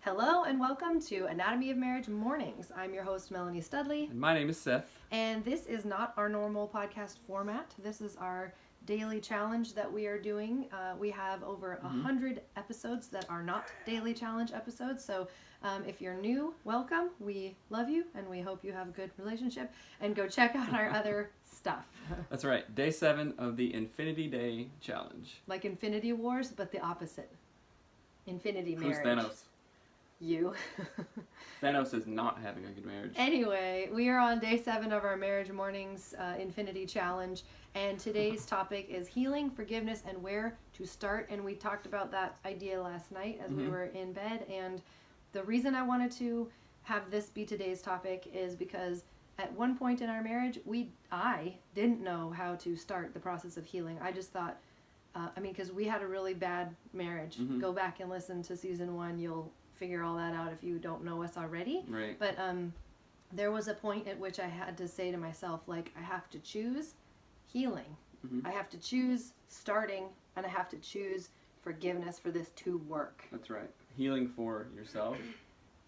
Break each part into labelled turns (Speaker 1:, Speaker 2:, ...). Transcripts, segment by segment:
Speaker 1: Hello and welcome to Anatomy of Marriage Mornings. I'm your host, Melanie Studley.
Speaker 2: And my name is Seth.
Speaker 1: And this is not our normal podcast format. This is our daily challenge that we are doing. We have over 100 episodes that are not daily challenge episodes. So if you're new, welcome. We love you and we hope you have a good relationship. And go check out our other stuff.
Speaker 2: That's right. Day 7 of the Infinity Day Challenge.
Speaker 1: Like Infinity Wars, but the opposite. Infinity marriage.
Speaker 2: Who's Thanos?
Speaker 1: You.
Speaker 2: Thanos is not having a good marriage.
Speaker 1: Anyway, we are on day 7 of our Marriage Mornings Infinity Challenge, and today's topic is healing, forgiveness, and where to start. And we talked about that idea last night as we were in bed, and the reason I wanted to have this be today's topic is because at one point in our marriage, I didn't know how to start the process of healing. I just thought, because we had a really bad marriage. Go back and listen to season 1. You'll figure all that out if you don't know us already.
Speaker 2: Right.
Speaker 1: But there was a point at which I had to say to myself, like, I have to choose healing. I have to choose starting, and I have to choose forgiveness for this to work.
Speaker 2: That's right. Healing for yourself,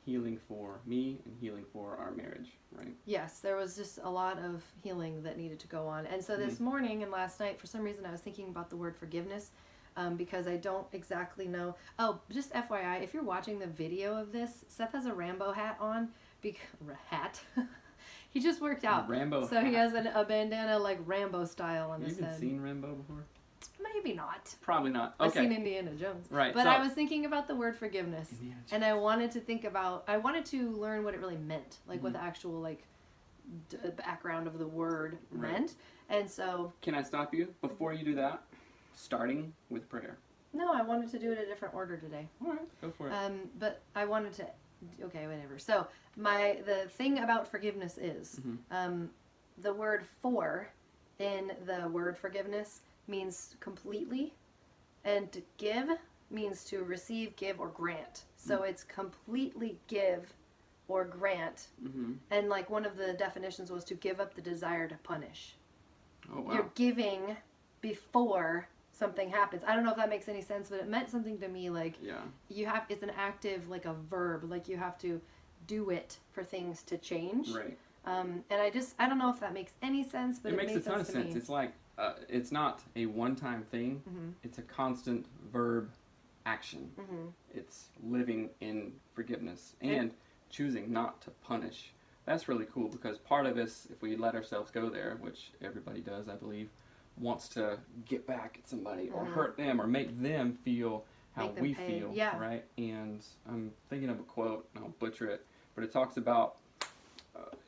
Speaker 2: healing for me, and healing for our marriage, right?
Speaker 1: Yes, there was just a lot of healing that needed to go on. And so this morning and last night, for some reason, I was thinking about the word forgiveness. Because I don't exactly know. Oh, just FYI, if you're watching the video of this, Seth has a Rambo hat on. He just worked out.
Speaker 2: Rambo
Speaker 1: so
Speaker 2: hat.
Speaker 1: He has a bandana like Rambo style on his head.
Speaker 2: Have you even seen Rambo before?
Speaker 1: Maybe not.
Speaker 2: Probably not.
Speaker 1: I've
Speaker 2: Okay.
Speaker 1: seen Indiana Jones.
Speaker 2: Right.
Speaker 1: But
Speaker 2: so,
Speaker 1: I was thinking about the word forgiveness. And I wanted to learn what it really meant. Like what the actual background of the word meant. And so...
Speaker 2: Can I stop you? Before you do that, starting with prayer.
Speaker 1: No, I wanted to do it a different order today.
Speaker 2: All right, go for it.
Speaker 1: But I wanted to... Okay, whatever. So, the thing about forgiveness is, the word for in the word forgiveness means completely, and to give means to receive, give, or grant. So it's completely give or grant. And one of the definitions was to give up the desire to punish.
Speaker 2: Oh, wow.
Speaker 1: You're giving before something happens. I don't know if that makes any sense, but it meant something to me. It's an active, like a verb. Like you have to do it for things to change.
Speaker 2: Right.
Speaker 1: And I don't know if that makes any sense, but it makes
Speaker 2: a ton of
Speaker 1: sense.
Speaker 2: Me. It's like it's not a one-time thing. It's a constant verb action. It's living in forgiveness and choosing not to punish. That's really cool because part of us, if we let ourselves go there, which everybody does, I believe, wants to get back at somebody or hurt them or make them feel how we feel, right? And I'm thinking of a quote, and I'll butcher it, but it talks about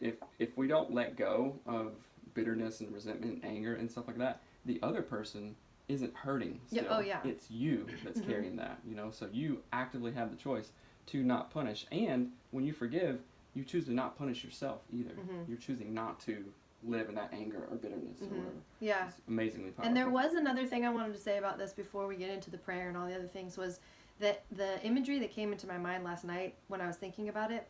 Speaker 2: if we don't let go of bitterness and resentment and anger and stuff like that, the other person isn't hurting still.
Speaker 1: Yeah. Oh, yeah.
Speaker 2: It's you that's carrying that, so you actively have the choice to not punish. And when you forgive, you choose to not punish yourself either. You're choosing not to live in that anger or bitterness or whatever.
Speaker 1: Yeah.
Speaker 2: It's amazingly powerful.
Speaker 1: And there was another thing I wanted to say about this before we get into the prayer and all the other things was that the imagery that came into my mind last night when I was thinking about it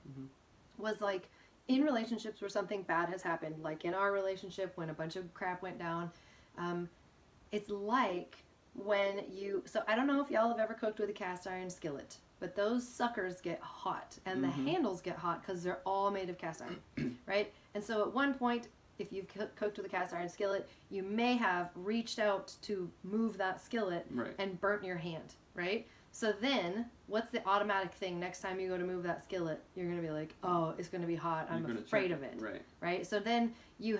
Speaker 1: was like in relationships where something bad has happened, like in our relationship when a bunch of crap went down, it's like when so I don't know if y'all have ever cooked with a cast iron skillet, but those suckers get hot and the handles get hot because they're all made of cast iron, right? And so at one point, if you've cooked with a cast iron skillet, you may have reached out to move that skillet and burnt your hand, right? So then, what's the automatic thing next time you go to move that skillet? You're going to be like, oh, it's going to be hot. I'm afraid of it, right? So then you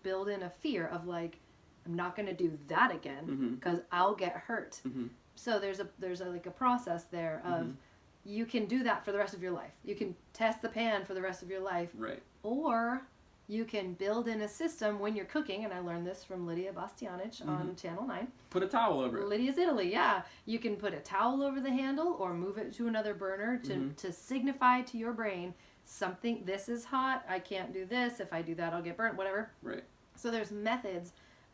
Speaker 1: build in a fear of like, I'm not going to do that again because I'll get hurt. So there's a process there of you can do that for the rest of your life. You can test the pan for the rest of your life.
Speaker 2: Right.
Speaker 1: Or you can build in a system when you're cooking, and I learned this from Lydia Bastianich on Channel 9.
Speaker 2: Put a towel over it.
Speaker 1: Lydia's Italy, yeah. You can put a towel over the handle or move it to another burner to signify to your brain something, this is hot, I can't do this, if I do that I'll get burnt, whatever.
Speaker 2: Right.
Speaker 1: So there's methods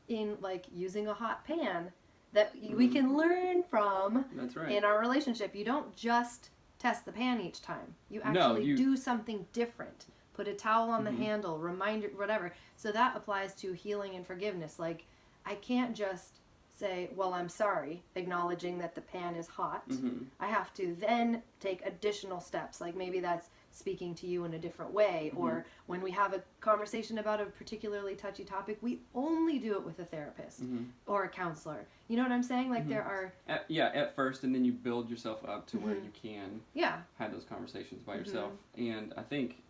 Speaker 1: in like using a hot pan that we can learn from in our relationship. You don't just test the pan each time. You actually do something different. Put a towel on the handle, reminder, whatever. So that applies to healing and forgiveness. Like, I can't just say, well, I'm sorry, acknowledging that the pan is hot.
Speaker 2: Mm-hmm.
Speaker 1: I have to then take additional steps. Like maybe that's speaking to you in a different way,
Speaker 2: Mm-hmm.
Speaker 1: or when we have a conversation about a particularly touchy topic, we only do it with a therapist
Speaker 2: Mm-hmm.
Speaker 1: or a counselor. You know what I'm saying? Like
Speaker 2: Mm-hmm.
Speaker 1: there are...
Speaker 2: At first, and then you build yourself up to where
Speaker 1: Mhm.
Speaker 2: you can
Speaker 1: Yeah.
Speaker 2: have those conversations by
Speaker 1: Mhm.
Speaker 2: yourself. And I think...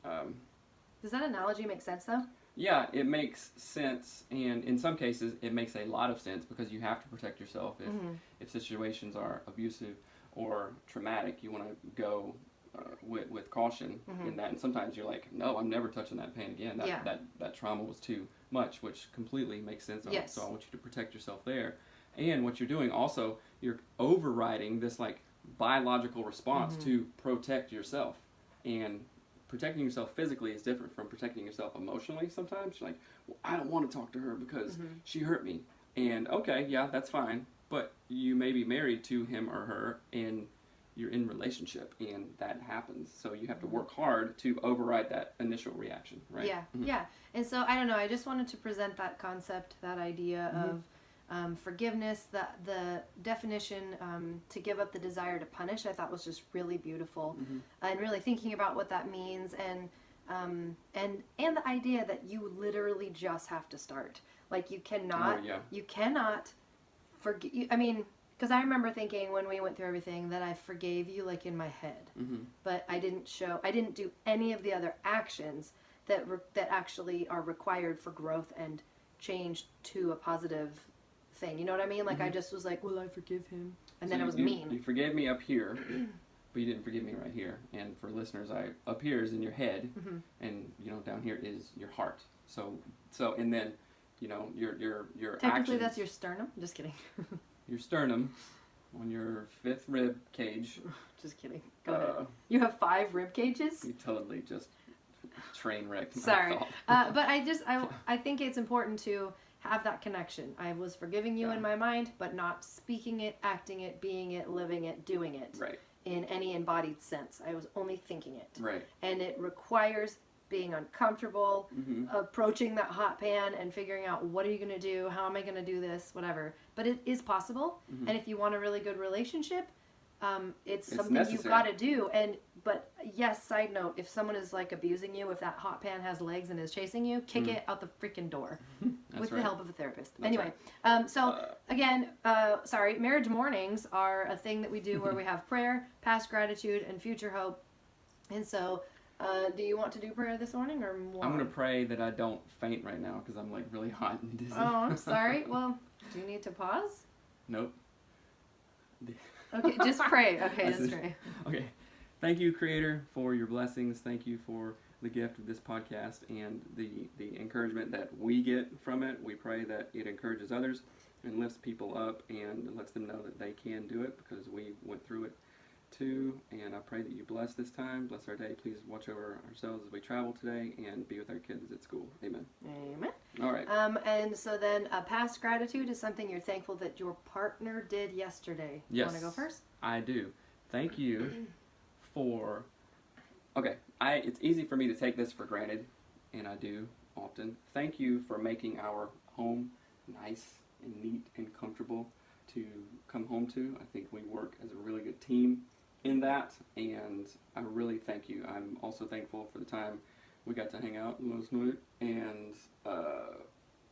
Speaker 1: Does that analogy make sense, though?
Speaker 2: yeah, it makes sense, and in some cases, it makes a lot of sense because you have to protect yourself if situations are abusive or traumatic. You want to go with caution in that, and sometimes you're like, no, I'm never touching that pain again. That trauma was too much, which completely makes sense.
Speaker 1: Yes.
Speaker 2: So I want you to protect yourself there, and what you're doing also, you're overriding this like biological response to protect yourself, and protecting yourself physically is different from protecting yourself emotionally sometimes. You're like, well, I don't want to talk to her because she hurt me. And okay, yeah, that's fine. But you may be married to him or her and you're in relationship and that happens. So you have to work hard to override that initial reaction, right?
Speaker 1: Yeah, yeah. And so, I don't know, I just wanted to present that concept, that idea of forgiveness, the definition to give up the desire to punish, I thought was just really beautiful, and really thinking about what that means, and the idea that you literally just have to start. Like you cannot forgive. I mean, because I remember thinking when we went through everything that I forgave you like in my head, but I didn't do any of the other actions that actually are required for growth and change to a positive thing. You know what I mean? Like I just was like, well, I forgive him, and then I was mean.
Speaker 2: You forgave me up here, but you didn't forgive me right here. And for listeners, up here is in your head, and down here is your heart. So and then your
Speaker 1: technically
Speaker 2: actions,
Speaker 1: that's your sternum. Just kidding.
Speaker 2: Your sternum on your 5th rib cage.
Speaker 1: Just kidding. Go ahead. You have 5 rib cages?
Speaker 2: You totally just train wrecked.
Speaker 1: Sorry. But I think it's important to have that connection. I was forgiving you in my mind, but not speaking it, acting it, being it, living it, doing it.
Speaker 2: Right.
Speaker 1: In any embodied sense. I was only thinking it.
Speaker 2: Right.
Speaker 1: And it requires being uncomfortable, approaching that hot pan and figuring out what are you going to do, how am I going to do this, whatever. But it is possible, and if you want a really good relationship, it's something
Speaker 2: necessary.
Speaker 1: You've got to do. But yes, side note, if someone is like abusing you, if that hot pan has legs and is chasing you, kick it out the freaking door with the help of a therapist.
Speaker 2: That's
Speaker 1: anyway, sorry, marriage mornings are a thing that we do where we have prayer, past gratitude, and future hope. And so, do you want to do prayer this morning or more?
Speaker 2: I'm going to pray that I don't faint right now because I'm like really hot and dizzy.
Speaker 1: Oh, I'm sorry. Well, do you need to pause?
Speaker 2: Nope.
Speaker 1: Okay, just pray. Okay, just pray.
Speaker 2: Okay. Thank you, Creator, for your blessings. Thank you for the gift of this podcast and the encouragement that we get from it. We pray that it encourages others and lifts people up and lets them know that they can do it because we went through it too. And I pray that you bless this time, bless our day. Please watch over ourselves as we travel today and be with our kids at school. Amen.
Speaker 1: Amen.
Speaker 2: All right.
Speaker 1: And so then past gratitude is something you're thankful that your partner did yesterday.
Speaker 2: Yes.
Speaker 1: You want to go first?
Speaker 2: I do. Thank you for... Okay, it's easy for me to take this for granted, and I do often. Thank you for making our home nice and neat and comfortable to come home to. I think we work as a really good team in that, and I really thank you. I'm also thankful for the time we got to hang out last night and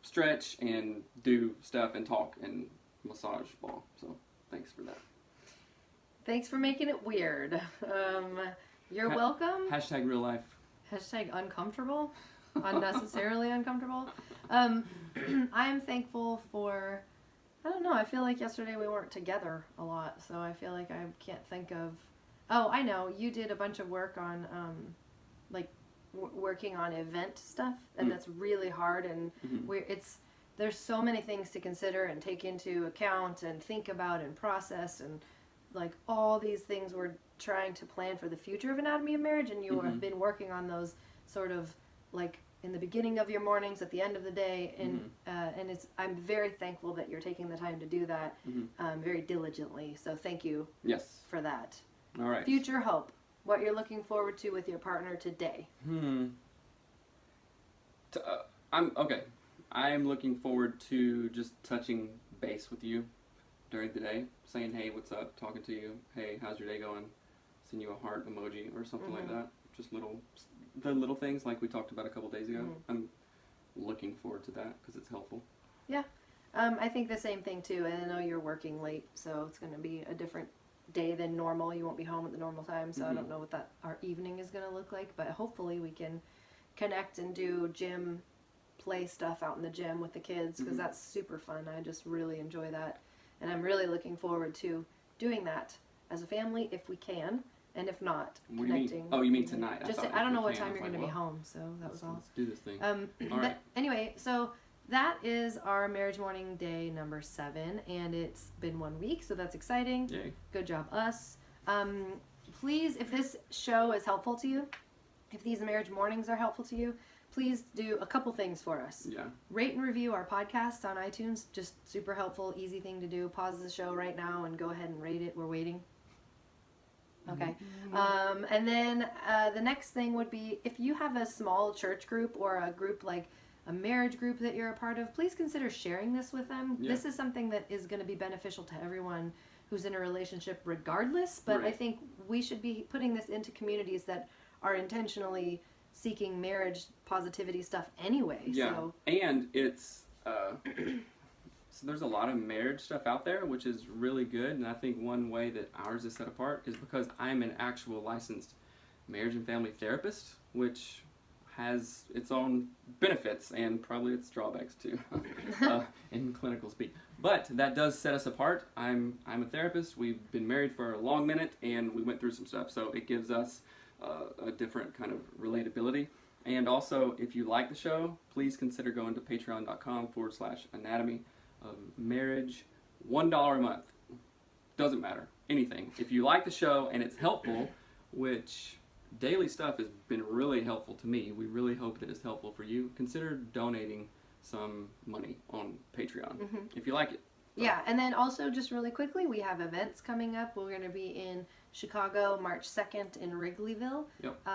Speaker 2: stretch and do stuff and talk and massage ball. So thanks for that.
Speaker 1: Thanks for making it weird. You're welcome.
Speaker 2: Hashtag real life.
Speaker 1: Hashtag uncomfortable. Unnecessarily uncomfortable. I am thankful for... I don't know. I feel like yesterday we weren't together a lot, so I feel like I can't think of... Oh, I know. You did a bunch of work on, working on event stuff, and that's really hard, and there's so many things to consider and take into account and think about and process, and like all these things we're trying to plan for the future of Anatomy of Marriage, and you have been working on those sort of like in the beginning of your mornings, at the end of the day, and I'm very thankful that you're taking the time to do that very diligently. So thank you.
Speaker 2: Yes.
Speaker 1: For that.
Speaker 2: All right.
Speaker 1: Future hope. What you're looking forward to with your partner today. I'm
Speaker 2: looking forward to just touching base with you during the day, saying, hey, what's up, talking to you, hey, how's your day going, send you a heart emoji or something like that. Just the little things like we talked about a couple days ago. I'm looking forward to that because it's helpful.
Speaker 1: Yeah. I think the same thing too, and I know you're working late, so it's going to be a different day than normal. You won't be home at the normal time, so I don't know what our evening is going to look like, but hopefully we can connect and do gym play stuff out in the gym with the kids, because that's super fun. I just really enjoy that, and I'm really looking forward to doing that as a family if we can, and if not,
Speaker 2: what
Speaker 1: connecting.
Speaker 2: Do you mean? Oh, you mean tonight?
Speaker 1: I don't know what time you're going to be home, so that was all.
Speaker 2: Let's do this thing.
Speaker 1: All right. But anyway, so that is our marriage morning day number 7, and it's been 1 week, so that's exciting.
Speaker 2: Yay.
Speaker 1: Good job, us. Please, if this show is helpful to you, if these marriage mornings are helpful to you, please do a couple things for us.
Speaker 2: Yeah.
Speaker 1: Rate and review our podcast on iTunes. Just super helpful, easy thing to do. Pause the show right now and go ahead and rate it. We're waiting. Okay. And then the next thing would be, if you have a small church group or a group like a marriage group that you're a part of, please consider sharing this with them. Yeah. This is something that is going to be beneficial to everyone who's in a relationship regardless, but I think we should be putting this into communities that are intentionally seeking marriage positivity stuff anyway.
Speaker 2: Yeah,
Speaker 1: so.
Speaker 2: And it's, so there's a lot of marriage stuff out there, which is really good, and I think one way that ours is set apart is because I'm an actual licensed marriage and family therapist, which has its own benefits and probably its drawbacks too, in clinical speak. But that does set us apart. I'm a therapist. We've been married for a long minute, and we went through some stuff, so it gives us a different kind of relatability. And also, if you like the show, please consider going to patreon.com/anatomy of marriage. $1 a month. Doesn't matter. Anything. If you like the show and it's helpful, which daily stuff has been really helpful to me, we really hope that it's helpful for you, consider donating some money on Patreon if you like it. So.
Speaker 1: Yeah, and then also just really quickly, we have events coming up. We're going to be in Chicago March 2nd in Wrigleyville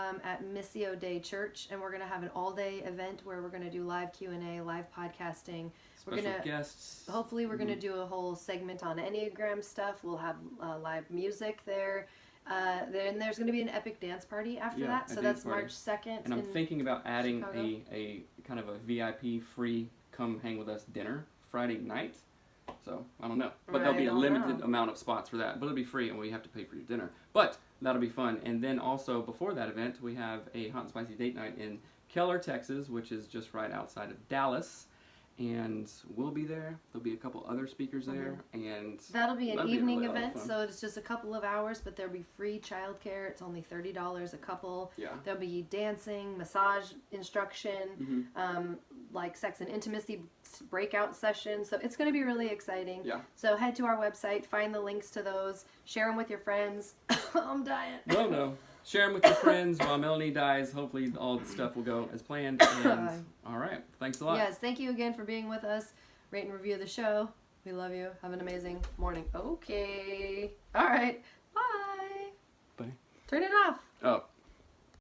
Speaker 1: at Missio Dei Church, and we're going to have an all-day event where we're going to do live Q&A, live podcasting.
Speaker 2: Special guests.
Speaker 1: Hopefully we're going to do a whole segment on Enneagram stuff. We'll have live music there. Then there's going to be an epic dance party after that, so that's March 2nd.
Speaker 2: And I'm thinking about adding
Speaker 1: Chicago.
Speaker 2: a kind of a VIP free come hang with us dinner Friday night. So, I don't know. But there'll be a limited amount of spots for that. But it'll be free and we have to pay for your dinner. But that'll be fun. And then also before that event, we have a hot and spicy date night in Keller, Texas, which is just right outside of Dallas. And we'll be there. There'll be a couple other speakers there, and
Speaker 1: that'll be an evening event, so it's just a couple of hours, but there'll be free childcare. It's only $30 a couple.
Speaker 2: Yeah.
Speaker 1: There'll be dancing, massage instruction, like sex and intimacy breakout sessions. So it's going to be really exciting.
Speaker 2: Yeah.
Speaker 1: So head to our website, find the links to those, share them with your friends. I'm dying.
Speaker 2: No. Share them with your friends while Melanie dies. Hopefully all the stuff will go as planned. And, all right. Thanks a lot.
Speaker 1: Yes, thank you again for being with us. Rate and review the show. We love you. Have an amazing morning. Okay. All right. Bye.
Speaker 2: Bye.
Speaker 1: Turn it off.
Speaker 2: Oh.